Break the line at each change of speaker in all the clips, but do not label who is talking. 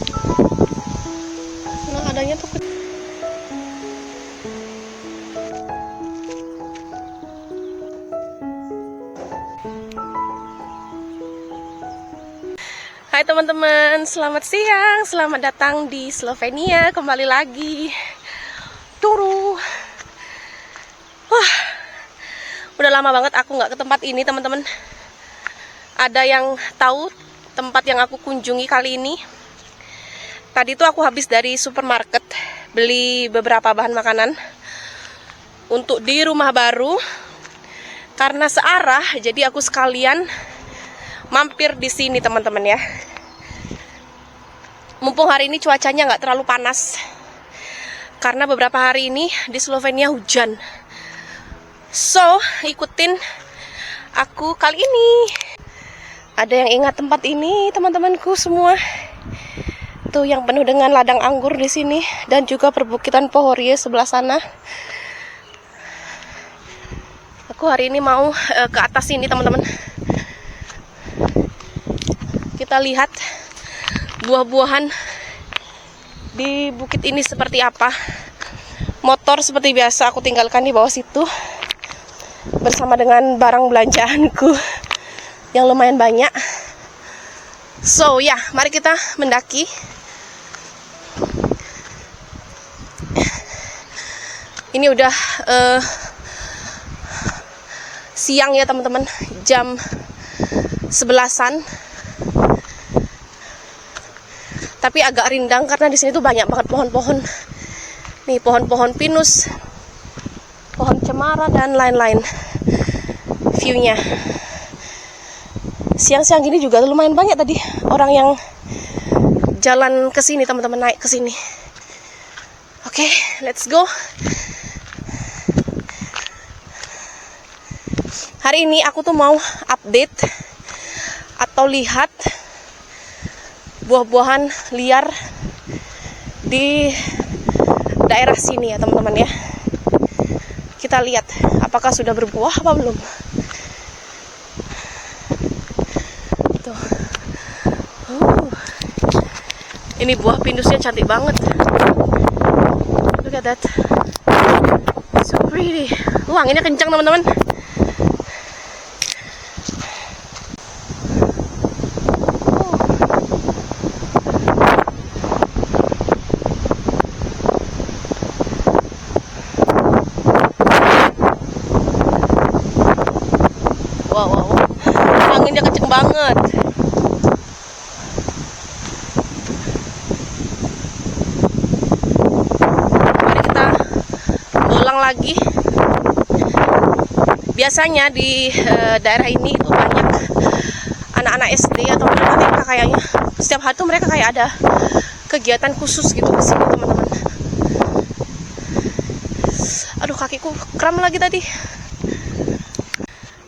Nah, adanya tuh Hai teman-teman, selamat siang, selamat datang di Slovenia, kembali lagi. Turu. Wah, udah lama banget aku nggak ke tempat ini teman-teman. Ada yang tahu tempat yang aku kunjungi kali ini? Tadi tuh aku habis dari supermarket, beli beberapa bahan makanan untuk di rumah baru. Karena searah, jadi aku sekalian mampir di sini teman-teman ya. Mumpung hari ini cuacanya nggak terlalu panas, karena beberapa hari ini di Slovenia hujan. So, ikutin aku kali ini. Ada yang ingat tempat ini teman-temanku semua? Tuh yang penuh dengan ladang anggur di sini dan juga perbukitan Pohorie sebelah sana. Aku hari ini mau ke atas sini teman-teman. Kita lihat buah-buahan di bukit ini seperti apa. Motor seperti biasa aku tinggalkan di bawah situ bersama dengan barang belanjaanku yang lumayan banyak. So ya, mari kita mendaki. Ini udah siang ya teman-teman, jam 11-an. Tapi agak rindang karena di sini tuh banyak banget pohon-pohon. Nih pohon-pohon pinus, pohon cemara dan lain-lain. View-nya. Siang-siang gini juga lumayan banyak tadi orang yang jalan ke sini teman-teman, naik ke sini. Oke, let's go. Hari ini aku tuh mau update atau lihat buah-buahan liar di daerah sini ya teman-teman ya. Kita lihat apakah sudah berbuah apa belum. Tuh. Ini buah pinusnya cantik banget. Look at that. So pretty. Anginnya kencang teman-teman. Wow, anginnya kenceng banget. Mari kita ulang lagi. Biasanya di daerah ini itu banyak anak-anak SD atau anak TK kayaknya. Setiap hari tuh mereka kayak ada kegiatan khusus gitu ke sini teman-teman. Aduh, kakiku kram lagi tadi.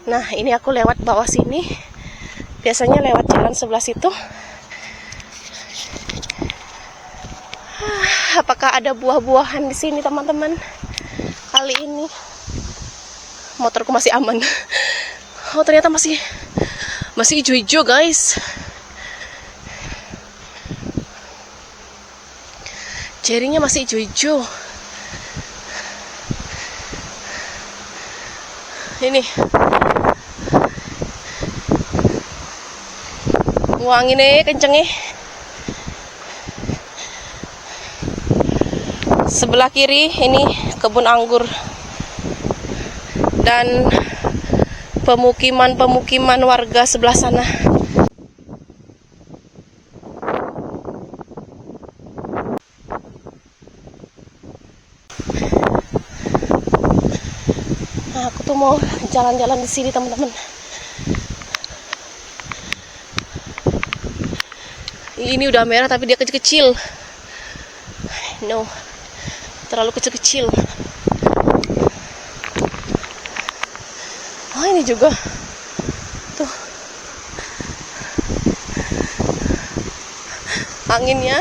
Nah, ini aku lewat bawah sini. Biasanya lewat jalan sebelah situ. Apakah ada buah-buahan di sini, teman-teman? Kali ini motorku masih aman. Oh, ternyata masih hijau-hijau, guys. Jarinya masih hijau-hijau. Ini anginnya kenceng nih. Sebelah kiri ini kebun anggur dan pemukiman warga sebelah sana. Nah, aku tuh mau jalan-jalan di sini teman-teman. Ini udah merah tapi dia kecil-kecil. No, terlalu kecil-kecil. Oh, ini juga. Tuh. Anginnya.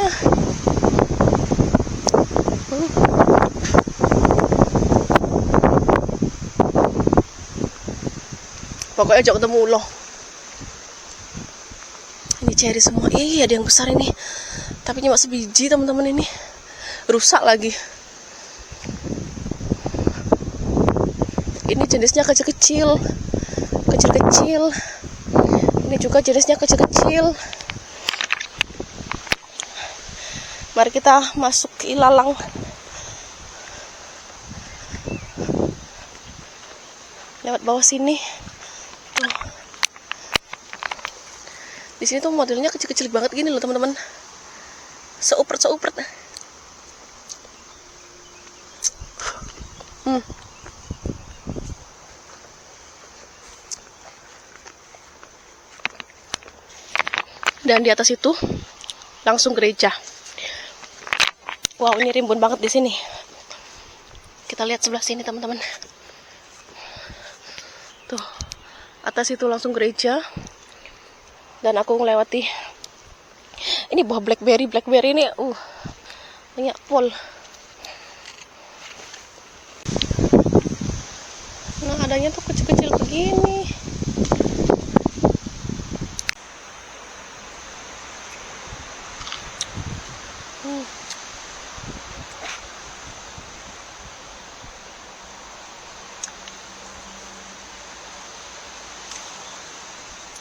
Pokoknya jauh ketemu loh. Ini cherry semua. Ada yang besar ini. Tapi cuma sebiji teman-teman, ini rusak lagi. Ini jenisnya kecil-kecil. Ini juga jenisnya kecil-kecil. Mari kita masuk ke ilalang. Lewat bawah sini. Tuh. Di sini tuh modelnya kecil-kecil banget gini loh teman-teman. Seupret. Dan di atas itu langsung gereja. Wow, ini rimbun banget di sini. Kita lihat sebelah sini teman-teman. Tuh, atas itu langsung gereja. Dan aku melewati ini buah blackberry ini banyak pol. Nah, adanya tuh kecil-kecil begini.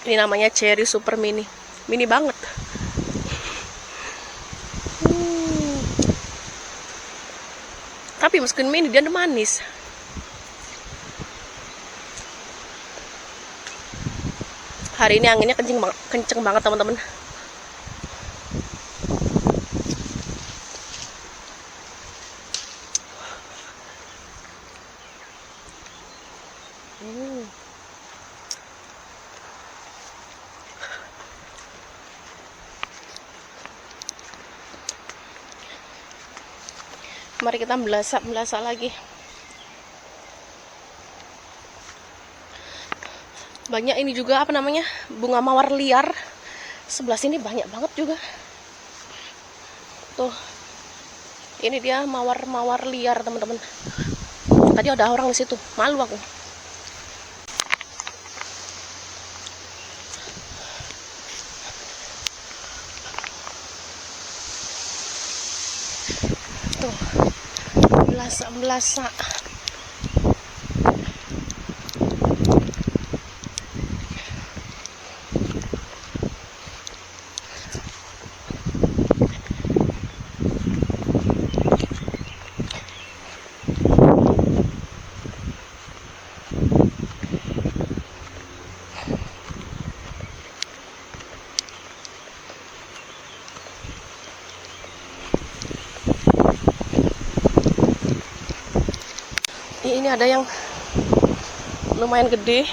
Ini namanya cherry super mini. Mini banget. Tapi meskipun mini, dia manis. Hari ini anginnya kenceng banget teman-teman. Mari kita melasak lagi. Banyak ini juga apa namanya, bunga mawar liar. Sebelah sini banyak banget juga. Tuh, ini dia mawar liar teman-teman. Tadi ada orang di situ, malu aku. Tuh, melasak. Ini ada yang lumayan gede.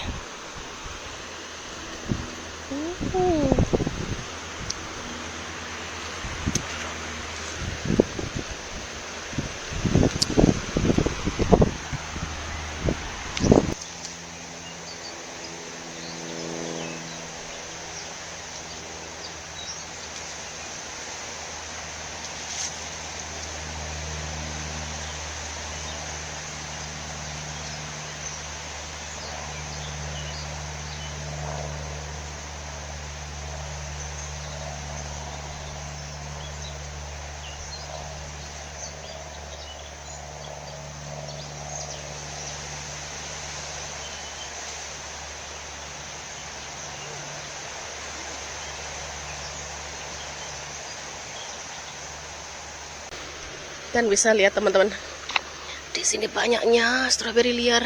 Dan bisa lihat teman-teman, di sini banyaknya stroberi liar.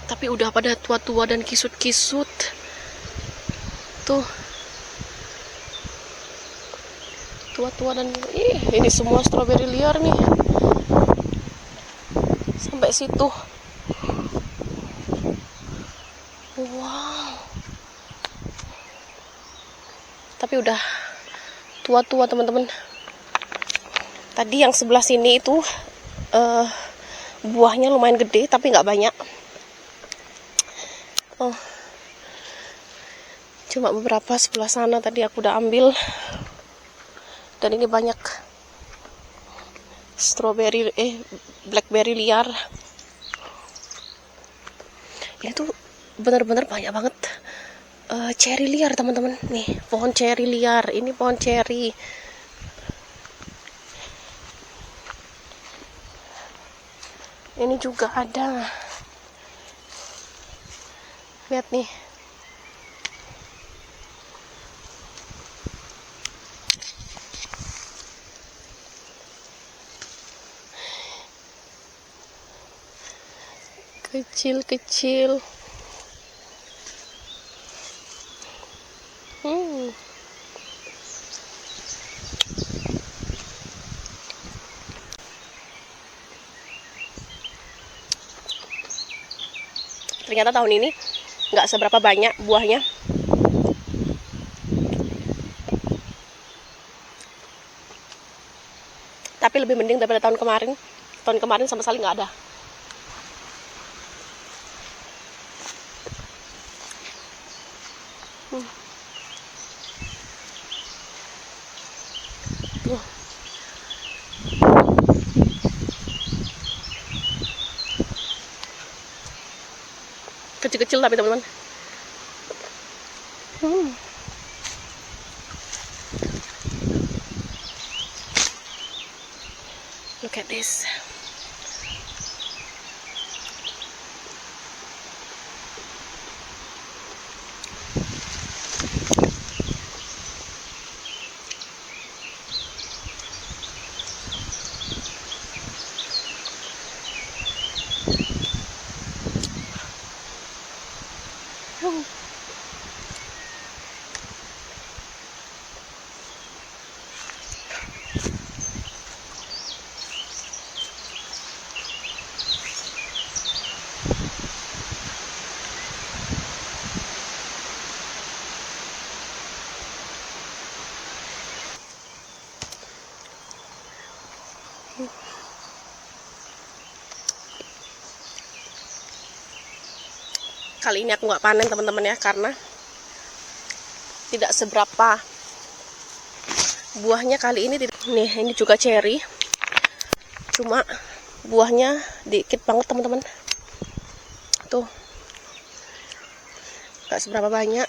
Tapi udah pada tua-tua dan kisut-kisut. Tuh. Tua-tua dan ini semua stroberi liar nih. Sampai situ. Wow. Tapi udah tua-tua teman-teman. Tadi yang sebelah sini itu buahnya lumayan gede tapi nggak banyak. Cuma beberapa sebelah sana tadi aku udah ambil. Dan ini banyak blackberry liar. Ini tuh benar-benar banyak banget cherry liar teman-teman. Nih pohon cherry liar, ini pohon cherry. Ini juga ada. Lihat nih. Kecil-kecil. Ternyata tahun ini nggak seberapa banyak buahnya. Tapi lebih mending daripada tahun kemarin. Tahun kemarin sama sekali nggak ada. Tuh. Kecil-kecil tapi teman-teman. Look at this. Kali ini aku nggak panen teman-teman ya, karena tidak seberapa buahnya kali ini. Nih, ini juga cherry, cuma buahnya dikit banget teman-teman. Tuh, nggak seberapa banyak.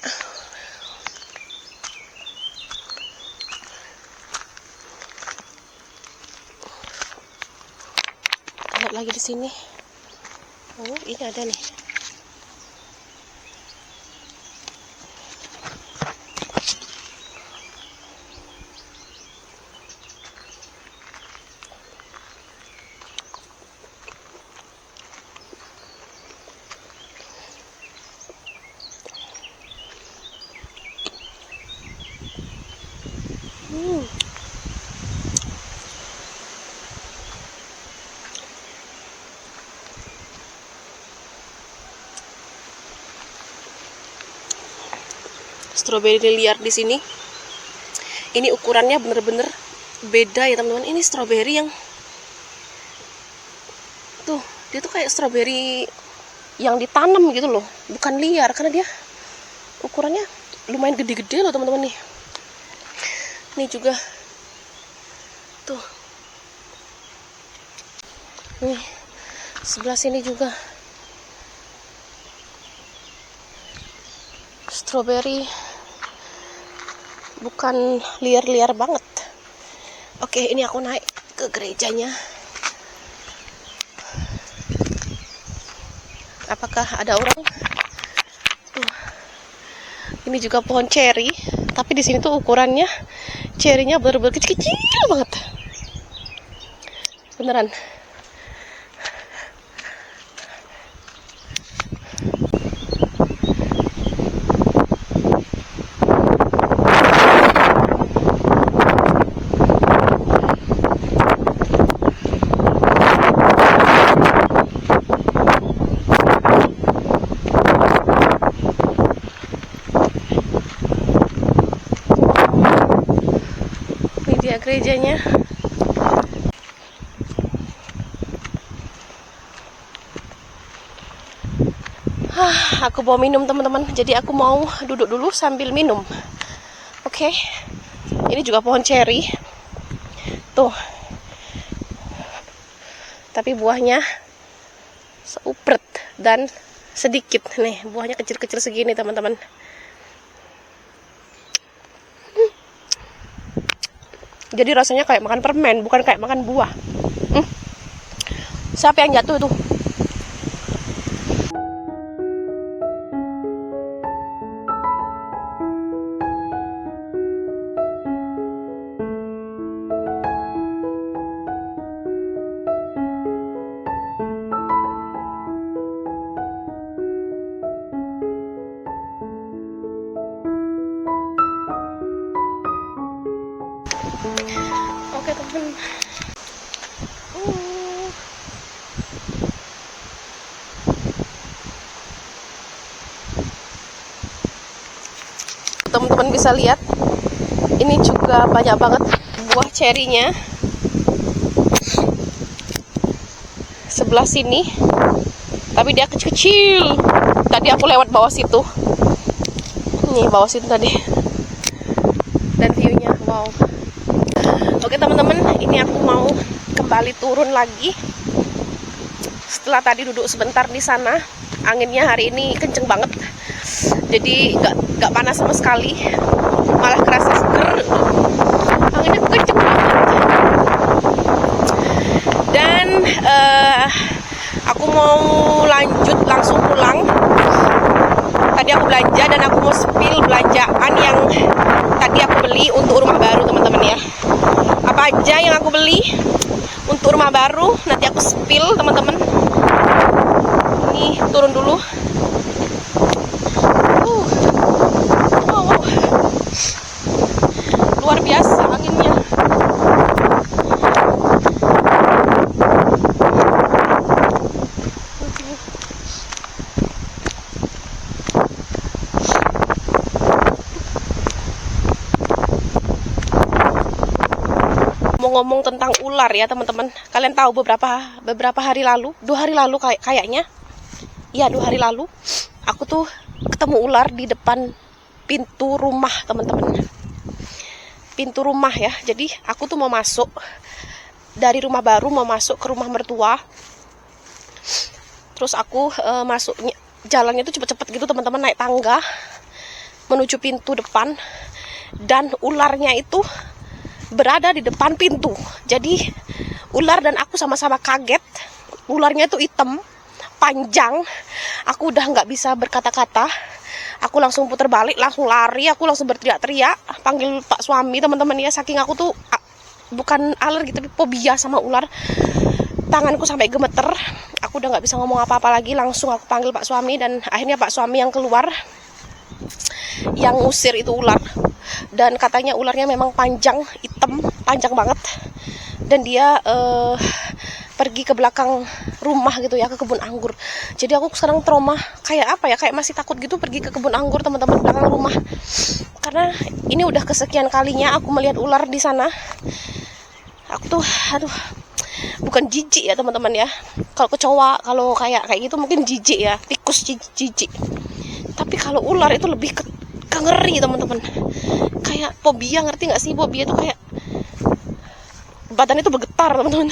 Lihat lagi di sini. Oh, ini ada nih. Stroberi liar di sini. Ini ukurannya bener-bener beda ya teman-teman. Ini stroberi yang tuh, dia tuh kayak stroberi yang ditanam gitu loh, bukan liar, karena dia ukurannya lumayan gede-gede loh teman-teman nih. Ini juga tuh. Nih, sebelah sini juga stroberi, bukan liar-liar banget. Oke, ini aku naik ke gerejanya. Apakah ada orang? Tuh. Ini juga pohon cherry, tapi di sini tuh ukurannya cherry-nya bener-bener kecil-kecil banget. Beneran. Ini dia gerejanya. Aku bawa minum teman-teman, jadi aku mau duduk dulu sambil minum. Oke. Ini juga pohon cherry. Tuh. Tapi buahnya seupret dan sedikit. Nih, buahnya kecil-kecil segini teman-teman. Jadi rasanya kayak makan permen, bukan kayak makan buah. Siapa yang jatuh itu? Oke teman. Teman-teman bisa lihat, ini juga banyak banget buah cerinya. Sebelah sini, tapi dia kecil-kecil. Tadi aku lewat bawah situ. Nih bawah situ tadi. Dan view-nya, wow. Oke teman-teman, ini aku mau kembali turun lagi. Setelah tadi duduk sebentar di sana, anginnya hari ini kenceng banget. Jadi nggak panas sama sekali, malah kerasa seger. Anginnya kenceng banget. Dan aku mau lanjut langsung pulang. Tadi aku belanja dan aku mau spill belanjaan yang tadi aku beli untuk rumah baru teman-teman ya. Apa aja yang aku beli untuk rumah baru nanti aku spill teman-teman. Ini turun dulu. Wow. Luar biasa anginnya. Ngomong tentang ular ya teman-teman. Kalian tahu beberapa hari lalu, 2 hari lalu kayaknya. Iya, 2 hari lalu aku tuh ketemu ular di depan pintu rumah teman-teman. Pintu rumah ya. Jadi aku tuh mau masuk dari rumah baru, mau masuk ke rumah mertua. Terus aku masuknya jalannya tuh cepet-cepet gitu teman-teman, naik tangga menuju pintu depan. Dan ularnya itu berada di depan pintu. Jadi ular dan aku sama-sama kaget. Ularnya itu hitam, panjang. Aku udah nggak bisa berkata-kata. Aku langsung putar balik, langsung lari. Aku langsung berteriak-teriak, panggil Pak suami teman-teman ya. Saking aku tuh bukan alergi tapi fobia sama ular. Tanganku sampai gemeter. Aku udah nggak bisa ngomong apa-apa lagi. Langsung aku panggil Pak suami dan akhirnya Pak suami yang keluar, yang ngusir itu ular. Dan katanya ularnya memang panjang, hitam, panjang banget. Dan dia pergi ke belakang rumah gitu ya, ke kebun anggur. Jadi aku sekarang trauma, kayak apa ya, kayak masih takut gitu pergi ke kebun anggur teman-teman, belakang rumah. Karena ini udah kesekian kalinya aku melihat ular di sana. Aku tuh, aduh, bukan jijik ya teman-teman ya. Kalau kecoa, kalau kayak gitu mungkin jijik ya, tikus jijik. Tapi kalau ular itu lebih ke ngeri teman-teman. Kayak fobia, ngerti nggak sih? Fobia itu kayak badan itu bergetar teman-teman.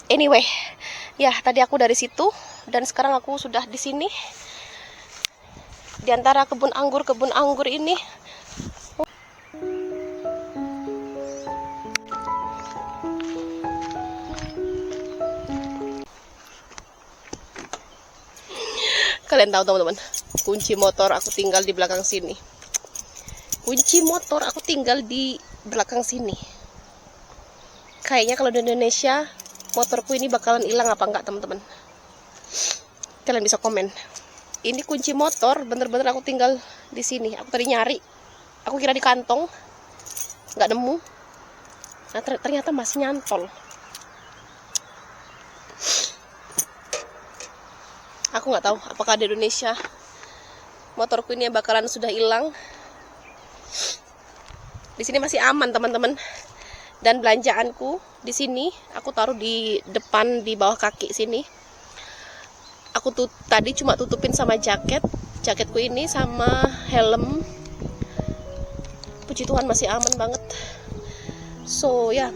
Anyway, ya tadi aku dari situ dan sekarang aku sudah di sini di antara kebun anggur ini. Kalian tahu teman-teman, kunci motor aku tinggal di belakang sini. Kunci motor aku tinggal di belakang sini. Kayaknya kalau di Indonesia motorku ini bakalan hilang apa enggak teman-teman? Kalian bisa komen. Ini kunci motor bener-bener aku tinggal di sini. Aku tadi nyari, aku kira di kantong, nggak nemu. Nah ternyata masih nyantol. Aku nggak tahu apakah di Indonesia motorku ini bakalan sudah hilang. Di sini masih aman teman-teman. Dan belanjaanku di sini aku taruh di depan, di bawah kaki sini. Aku tuh tadi cuma tutupin sama jaketku ini sama helm. Puji Tuhan masih aman banget. So ya.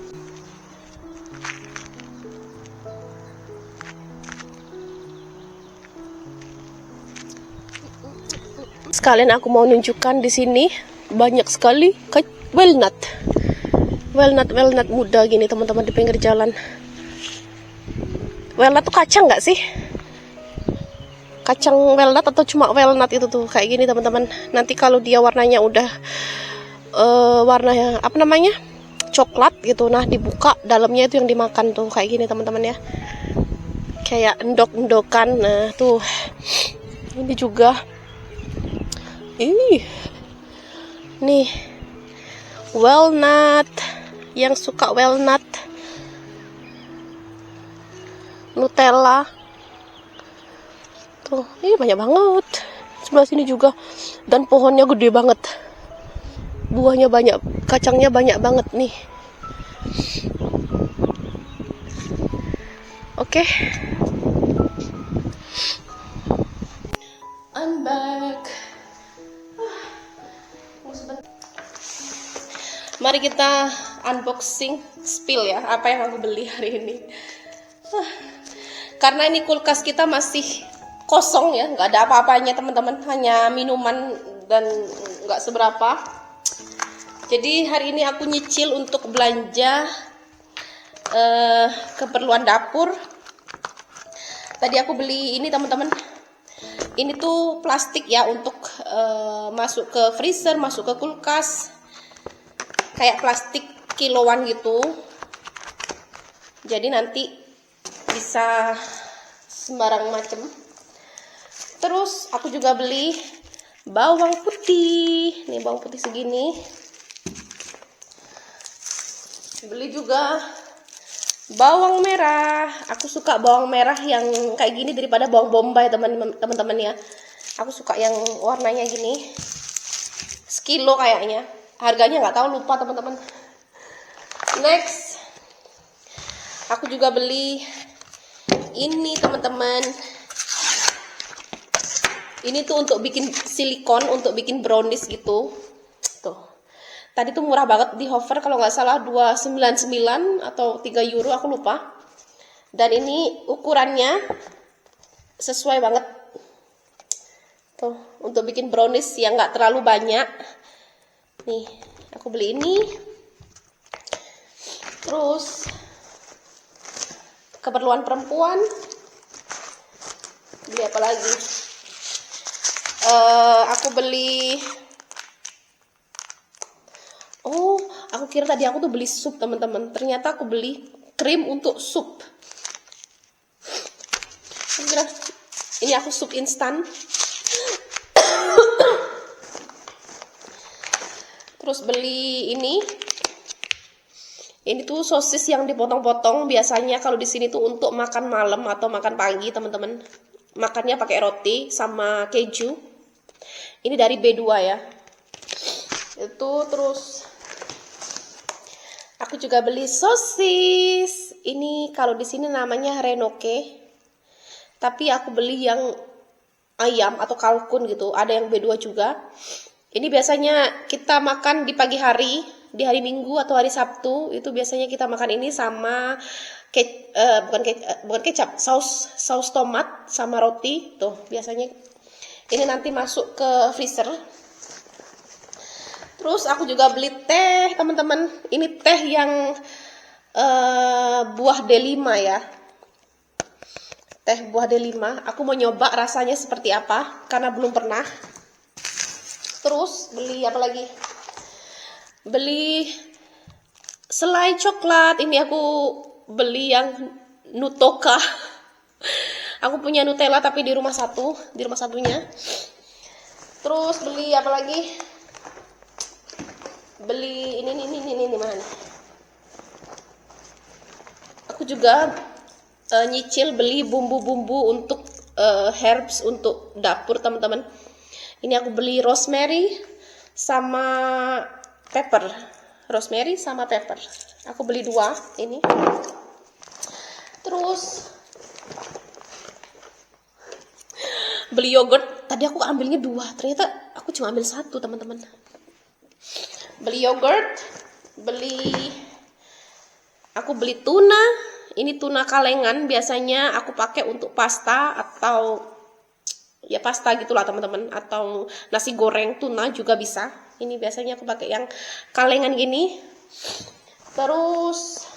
Sekalian aku mau nunjukkan di sini banyak sekali walnut muda gini teman-teman di pinggir jalan. Walnut tuh kacang nggak sih? Kacang walnut atau cuma walnut itu tuh kayak gini teman-teman. Nanti kalau dia warnanya udah warna apa namanya, coklat gitu, nah dibuka dalamnya itu yang dimakan tuh kayak gini teman-teman ya, kayak endok-endokan. Nah tuh ini juga nih walnut, yang suka walnut, Nutella tuh, ini banyak banget. Sebelah sini juga, dan pohonnya gede banget, buahnya banyak, kacangnya banyak banget nih. Oke. I'm back. Mari kita unboxing, spill ya, apa yang aku beli hari ini. Karena ini kulkas kita masih kosong ya, nggak ada apa-apanya teman-teman, hanya minuman dan nggak seberapa. Jadi hari ini aku nyicil untuk belanja keperluan dapur. Tadi aku beli ini teman-teman. Ini tuh plastik ya, untuk masuk ke freezer, masuk ke kulkas. Kayak plastik kiloan gitu. Jadi nanti bisa sembarang macam. Terus aku juga beli bawang putih. Nih bawang putih segini. Beli juga bawang merah. Aku suka bawang merah yang kayak gini daripada bawang bombay teman-teman ya. Aku suka yang warnanya gini. Sekilo kayaknya. Harganya nggak tahu, lupa teman-teman. Next, aku juga beli ini teman-teman. Ini tuh untuk bikin silikon, untuk bikin brownies gitu. Tuh. Tadi tuh murah banget di Hover, kalau nggak salah 2,99 atau 3 euro, aku lupa. Dan ini ukurannya sesuai banget. Tuh, untuk bikin brownies yang nggak terlalu banyak. Nih, aku beli ini. Terus keperluan perempuan. Beli apa lagi? Aku beli. Oh, aku kira tadi aku tuh beli sup teman-teman. Ternyata aku beli krim untuk sup. Aku kira ini aku sup instan. Terus beli ini. Ini tuh sosis yang dipotong-potong. Biasanya kalau di sini tuh untuk makan malam atau makan pagi teman-teman. Makannya pakai roti sama keju. Ini dari B2 ya. Itu terus aku juga beli sosis. Ini kalau di sini namanya renoke. Tapi aku beli yang ayam atau kalkun gitu. Ada yang B2 juga. Ini biasanya kita makan di pagi hari, di hari Minggu atau hari Sabtu. Itu biasanya kita makan ini sama bukan kecap, saus tomat sama roti. Tuh, biasanya ini nanti masuk ke freezer. Terus aku juga beli teh, teman-teman. Ini teh yang buah D5 ya. Teh buah D5. Aku mau nyoba rasanya seperti apa karena belum pernah. Terus beli apa lagi? Beli selai coklat. Ini aku beli yang Nutoka. Aku punya Nutella tapi di rumah satunya. Terus beli apa lagi? Beli ini mana nih? Aku juga nyicil beli bumbu-bumbu untuk herbs untuk dapur teman-teman. Ini aku beli rosemary sama pepper. Rosemary sama pepper. Aku beli 2 ini. Terus beli yogurt. Tadi aku ambilnya 2, ternyata aku cuma ambil 1 teman-teman. Beli yogurt, aku beli tuna. Ini tuna kalengan, biasanya aku pakai untuk pasta atau ya pasta gitulah teman-teman, atau nasi goreng tuna juga bisa. Ini biasanya aku pakai yang kalengan gini. Terus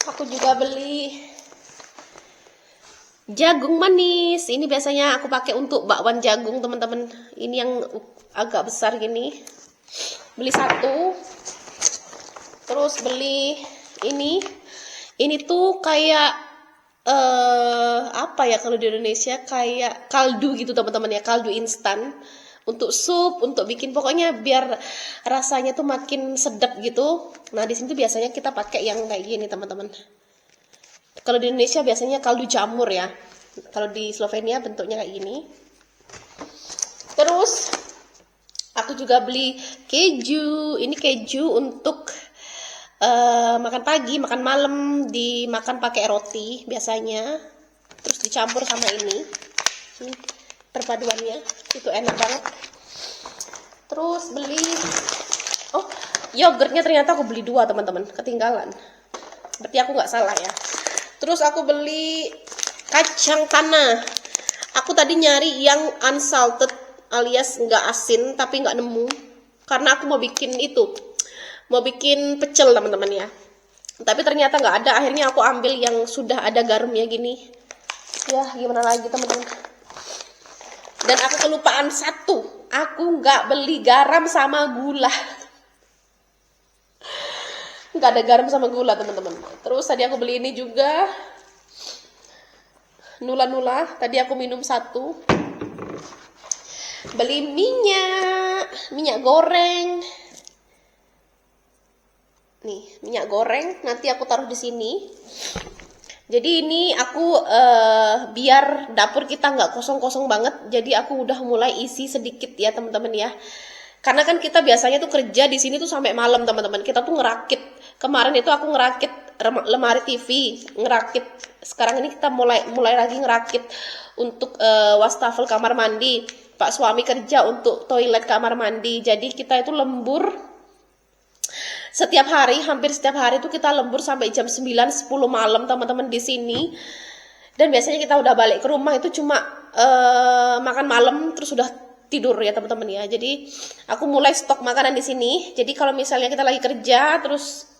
aku juga beli Jagung manis. Ini biasanya aku pakai untuk bakwan jagung, teman-teman. Ini yang agak besar gini. Beli satu. Terus beli ini. Ini tuh kayak apa ya kalau di Indonesia, kayak kaldu gitu teman-teman ya, kaldu instan untuk sup, untuk bikin, pokoknya biar rasanya tuh makin sedap gitu. Nah, di sini tuh biasanya kita pakai yang kayak gini, teman-teman. Kalau di Indonesia biasanya kaldu jamur ya. Kalau di Slovenia bentuknya kayak gini. Terus aku juga beli keju. Ini keju untuk makan pagi, makan malam, dimakan pakai roti biasanya. Terus dicampur sama ini. Perpaduannya itu enak banget. Terus beli yogurtnya, ternyata aku beli 2 teman-teman, ketinggalan. Berarti aku nggak salah ya. Terus aku beli kacang tanah. Aku tadi nyari yang unsalted alias nggak asin, tapi nggak nemu. Karena aku mau bikin itu, mau bikin pecel teman-teman ya. Tapi ternyata nggak ada. Akhirnya aku ambil yang sudah ada garamnya gini. Ya gimana lagi teman-teman. Dan aku kelupaan satu. Aku nggak beli garam sama gula. Nggak ada garam sama gula teman-teman. Terus tadi aku beli ini juga, nula-nula. Tadi aku minum 1. Beli minyak goreng. Nih, minyak goreng. Nanti aku taruh di sini. Jadi ini aku biar dapur kita nggak kosong-kosong banget. Jadi aku udah mulai isi sedikit ya teman-teman ya. Karena kan kita biasanya tuh kerja di sini tuh sampai malam teman-teman. Kita tuh ngerakit. Kemarin itu aku ngerakit lemari TV, ngerakit. Sekarang ini kita mulai lagi ngerakit untuk wastafel kamar mandi. Pak suami kerja untuk toilet kamar mandi. Jadi kita itu lembur setiap hari, hampir setiap hari itu kita lembur sampai jam 9-10 malam teman-teman di sini. Dan biasanya kita udah balik ke rumah itu cuma makan malam terus udah tidur ya teman-teman ya. Jadi aku mulai stok makanan di sini. Jadi kalau misalnya kita lagi kerja terus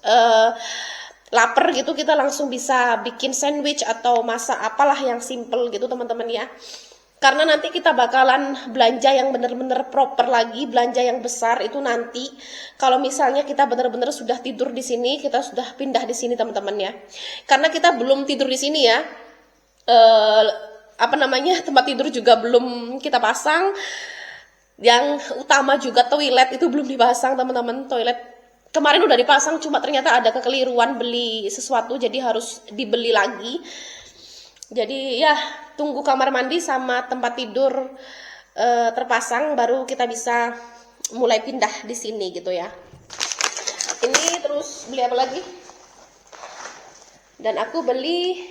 lapar gitu, kita langsung bisa bikin sandwich atau masak apalah yang simple gitu teman-teman ya. Karena nanti kita bakalan belanja yang bener-bener proper lagi, belanja yang besar itu nanti kalau misalnya kita bener-bener sudah tidur di sini, kita sudah pindah di sini teman-teman ya. Karena kita belum tidur di sini ya. Tempat tidur juga belum kita pasang. Yang utama juga toilet itu belum dipasang teman-teman. Toilet kemarin udah dipasang, cuma ternyata ada kekeliruan beli sesuatu, jadi harus dibeli lagi. Jadi ya tunggu kamar mandi sama tempat tidur terpasang baru kita bisa mulai pindah di sini gitu ya. Ini terus beli apa lagi? Dan aku beli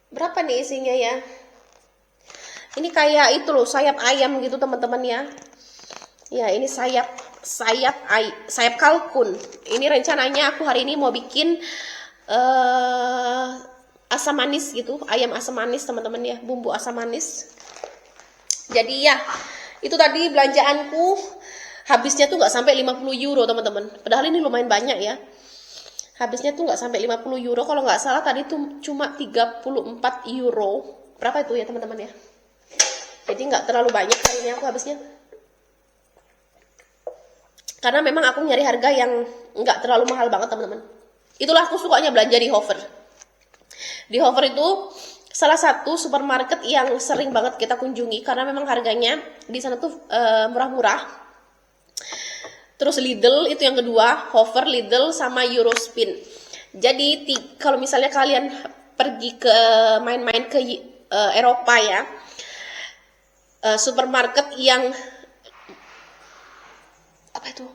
berapa nih isinya ya? Ini kayak itu loh, sayap ayam gitu teman-teman ya. Ya, ini sayap kalkun. Ini rencananya aku hari ini mau bikin asam manis gitu, ayam asam manis teman-teman ya, bumbu asam manis. Jadi ya, itu tadi belanjaanku. Habisnya tuh nggak sampai 50 euro teman-teman. Padahal ini lumayan banyak ya. Habisnya tuh nggak sampai 50 euro. Kalau nggak salah tadi tuh cuma 34 euro. Berapa itu ya teman-teman ya? Jadi nggak terlalu banyak kali ini aku habisnya. Karena memang aku nyari harga yang nggak terlalu mahal banget teman-teman. Itulah aku sukanya belanja di Hover. Di Hover itu salah satu supermarket yang sering banget kita kunjungi karena memang harganya di sana tuh murah-murah. Terus Lidl itu yang kedua, Hover, Lidl sama Eurospin. Jadi kalau misalnya kalian pergi ke main-main ke Eropa ya, supermarket yang apa itu?